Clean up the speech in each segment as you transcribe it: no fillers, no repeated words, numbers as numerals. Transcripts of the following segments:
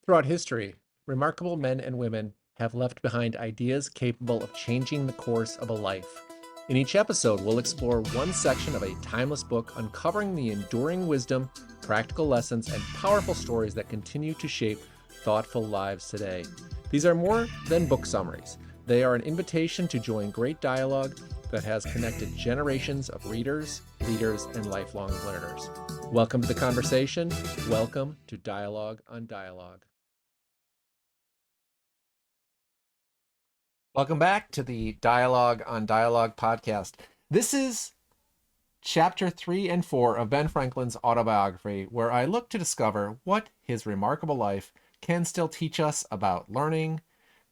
Throughout history, remarkable men and women have left behind ideas capable of changing the course of a life. In each episode, we'll explore one section of a timeless book, uncovering the enduring wisdom, practical lessons, and powerful stories that continue to shape thoughtful lives today. These are more than book summaries. They are an invitation to join great dialogue that has connected generations of readers, leaders, and lifelong learners. Welcome to the conversation. Welcome to Dialogue on Dialogue. Welcome back to the Dialogue on Dialogue podcast. This is chapter 3 and 4 of Ben Franklin's autobiography, where I look to discover what his remarkable life can still teach us about learning,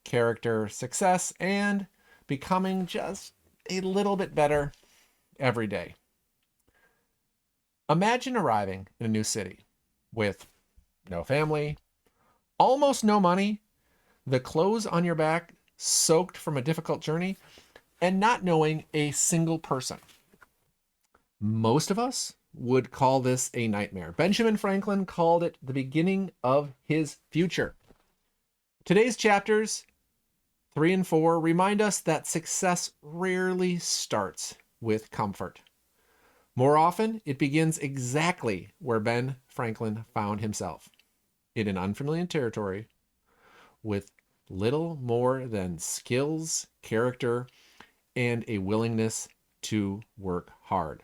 character, success, and becoming just a little bit better every day. Imagine arriving in a new city with no family, almost no money, the clothes on your back soaked from a difficult journey, and not knowing a single person. Most of us would call this a nightmare. Benjamin Franklin called it the beginning of his future. Today's chapters 3 and 4 remind us that success rarely starts with comfort. More often, it begins exactly where Ben Franklin found himself, in an unfamiliar territory with little more than skills, character, and a willingness to work hard.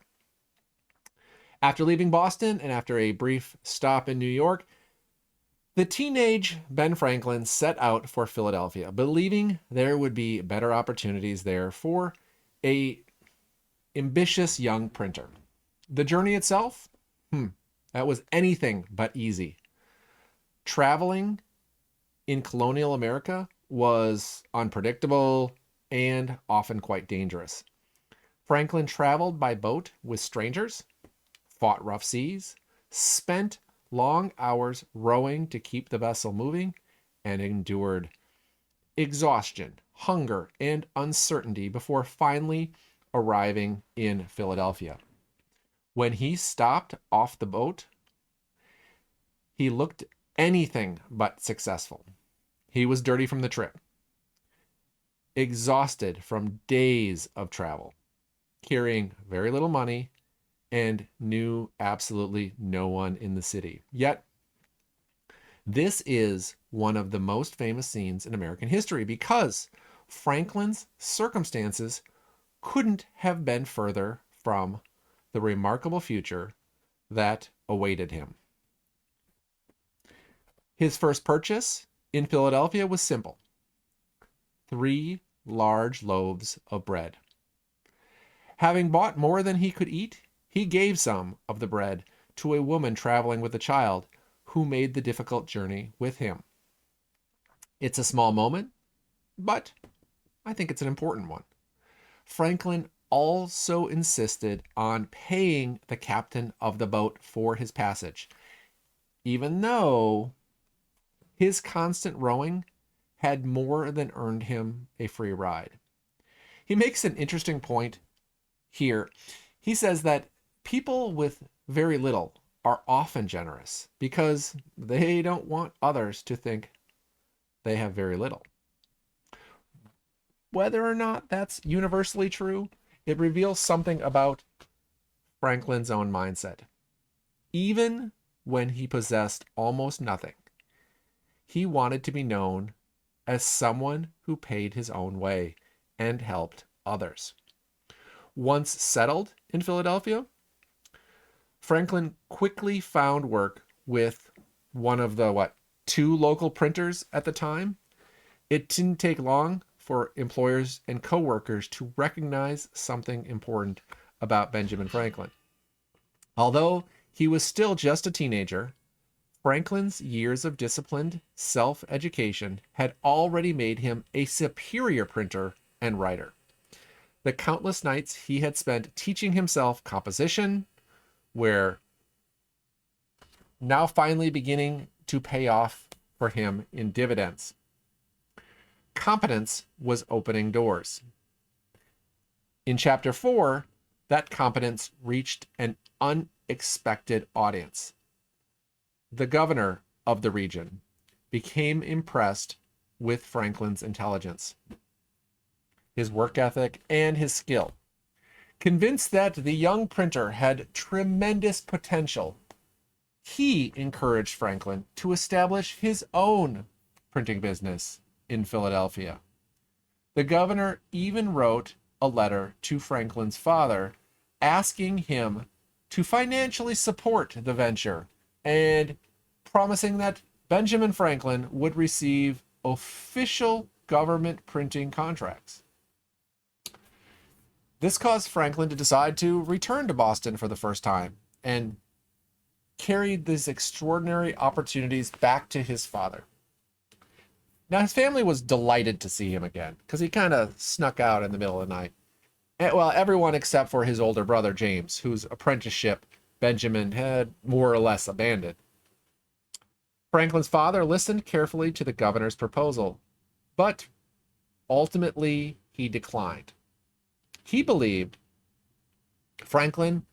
After leaving Boston and after a brief stop in New York, the teenage Ben Franklin set out for Philadelphia, believing there would be better opportunities there for an ambitious young printer. The journey itself, that was anything but easy. Traveling in colonial America was unpredictable and often quite dangerous. Franklin traveled by boat with strangers, fought rough seas, spent long hours rowing to keep the vessel moving, and endured exhaustion, hunger, and uncertainty before finally arriving in Philadelphia. When he stopped off the boat, he looked anything but successful. He was dirty from the trip, exhausted from days of travel, carrying very little money, and knew absolutely no one in the city. Yet, this is one of the most famous scenes in American history because Franklin's circumstances couldn't have been further from the remarkable future that awaited him. His first purchase in Philadelphia was simple: 3 large loaves of bread. Having bought more than he could eat, he gave some of the bread to a woman traveling with a child who made the difficult journey with him. It's a small moment, but I think it's an important one. Franklin also insisted on paying the captain of the boat for his passage, even though his constant rowing had more than earned him a free ride. He makes an interesting point here. He says that people with very little are often generous because they don't want others to think they have very little. Whether or not that's universally true, it reveals something about Franklin's own mindset. Even when he possessed almost nothing, he wanted to be known as someone who paid his own way and helped others. Once settled in Philadelphia, Franklin quickly found work with one of the 2 local printers at the time. It didn't take long for employers and co-workers to recognize something important about Benjamin Franklin. Although he was still just a teenager, Franklin's years of disciplined self-education had already made him a superior printer and writer. The countless nights he had spent teaching himself composition were now finally beginning to pay off for him in dividends. Competence was opening doors. In chapter 4, that competence reached an unexpected audience. The governor of the region became impressed with Franklin's intelligence, his work ethic, and his skill. Convinced that the young printer had tremendous potential, he encouraged Franklin to establish his own printing business in Philadelphia. The governor even wrote a letter to Franklin's father asking him to financially support the venture and promising that Benjamin Franklin would receive official government printing contracts. This caused Franklin to decide to return to Boston for the first time and carried these extraordinary opportunities back to his father. Now, his family was delighted to see him again because he kind of snuck out in the middle of the night. Well, everyone except for his older brother, James, whose apprenticeship Benjamin had more or less abandoned. Franklin's father listened carefully to the governor's proposal, but ultimately he declined. He believed Franklin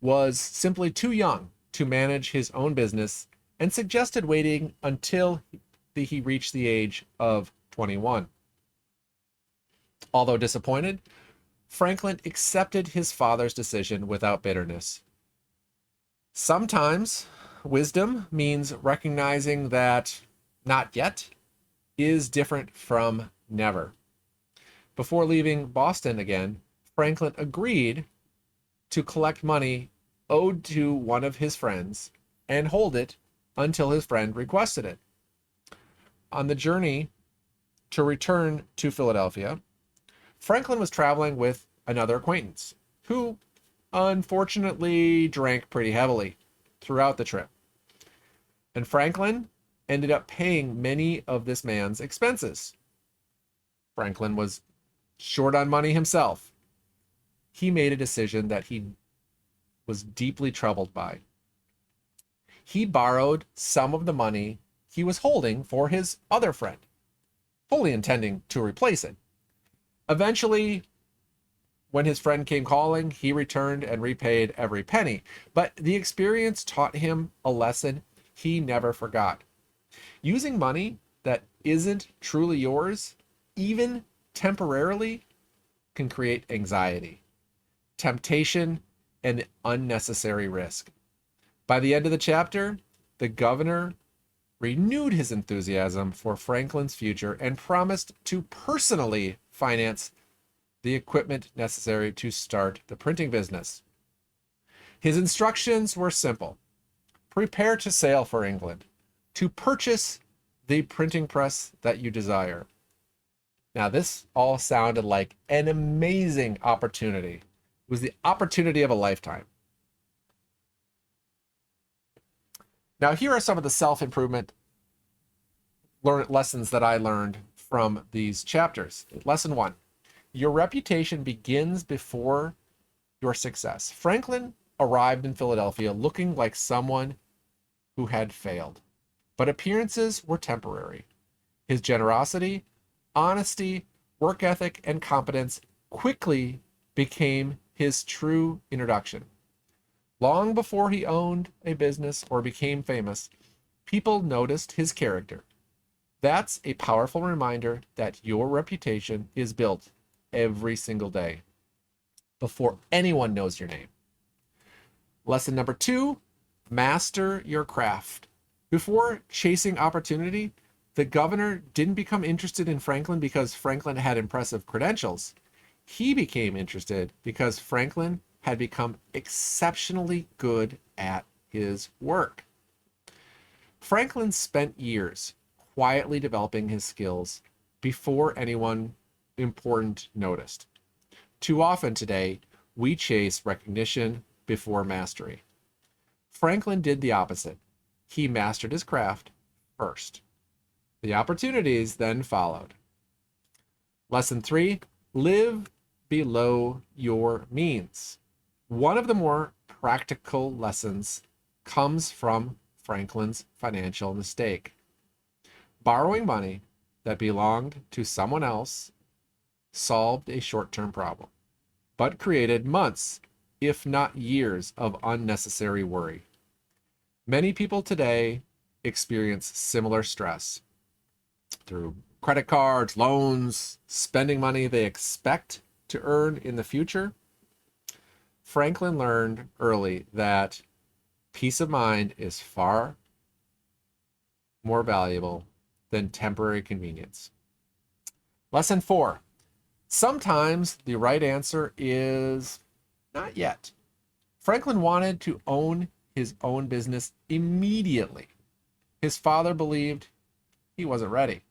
was simply too young to manage his own business and suggested waiting until he reached the age of 21. Although disappointed, Franklin accepted his father's decision without bitterness. Sometimes wisdom means recognizing that not yet is different from never. Before leaving Boston again, Franklin agreed to collect money owed to one of his friends and hold it until his friend requested it. On the journey to return to Philadelphia, Franklin was traveling with another acquaintance who unfortunately drank pretty heavily throughout the trip. And Franklin ended up paying many of this man's expenses. Franklin was short on money himself. He made a decision that he was deeply troubled by. He borrowed some of the money he was holding for his other friend, fully intending to replace it. Eventually, when his friend came calling, he returned and repaid every penny. But the experience taught him a lesson he never forgot. Using money that isn't truly yours, even temporarily, can create anxiety, temptation, and unnecessary risk. By the end of the chapter, the governor renewed his enthusiasm for Franklin's future and promised to personally finance the equipment necessary to start the printing business. His instructions were simple. Prepare to sail for England, to purchase the printing press that you desire. Now, this all sounded like an amazing opportunity. It was the opportunity of a lifetime. Now, here are some of the self-improvement lessons that I learned from these chapters. Lesson 1. Your reputation begins before your success. Franklin arrived in Philadelphia looking like someone who had failed, but appearances were temporary. His generosity, honesty, work ethic, and competence quickly became his true introduction. Long before he owned a business or became famous, people noticed his character. That's a powerful reminder that your reputation is built every single day before anyone knows your name. Lesson number 2, master your craft. Before chasing opportunity, the governor didn't become interested in Franklin because Franklin had impressive credentials. He became interested because Franklin had become exceptionally good at his work. Franklin spent years quietly developing his skills before anyone important noticed. Too often today, we chase recognition before mastery. Franklin did the opposite. He mastered his craft first. The opportunities then followed. Lesson 3, live below your means. One of the more practical lessons comes from Franklin's financial mistake. Borrowing money that belonged to someone else solved a short-term problem, but created months, if not years, of unnecessary worry. Many people today experience similar stress. through credit cards, loans, spending money they expect to earn in the future. Franklin learned early that peace of mind is far more valuable than temporary convenience. Lesson 4. Sometimes the right answer is not yet. Franklin wanted to own his own business immediately. His father believed he wasn't ready.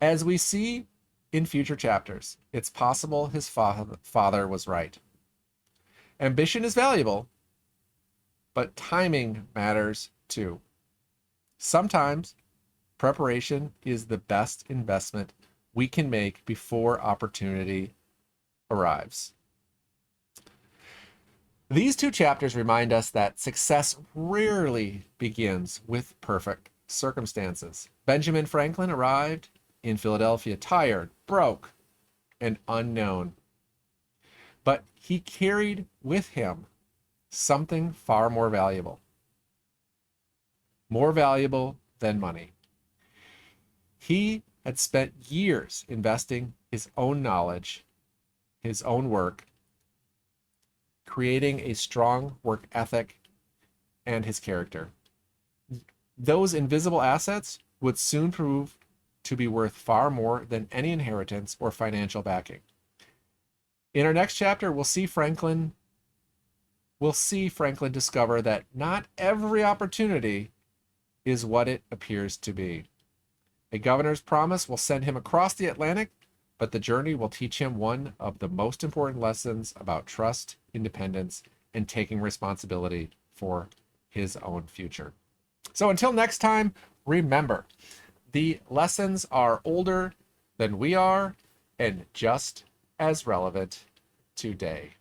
As we see in future chapters, it's possible his father was right. Ambition is valuable, but timing matters too. Sometimes preparation is the best investment we can make before opportunity arrives. These two chapters remind us that success rarely begins with perfect circumstances. Benjamin Franklin arrived in Philadelphia tired, broke, and unknown. But he carried with him something far more valuable than money. He had spent years investing his own knowledge, his own work, creating a strong work ethic, and his character. Those invisible assets would soon prove to be worth far more than any inheritance or financial backing. In our next chapter, we'll see Franklin discover that not every opportunity is what it appears to be. A governor's promise will send him across the Atlantic, but the journey will teach him one of the most important lessons about trust, independence, and taking responsibility for his own future. So until next time, remember, the lessons are older than we are and just as relevant today.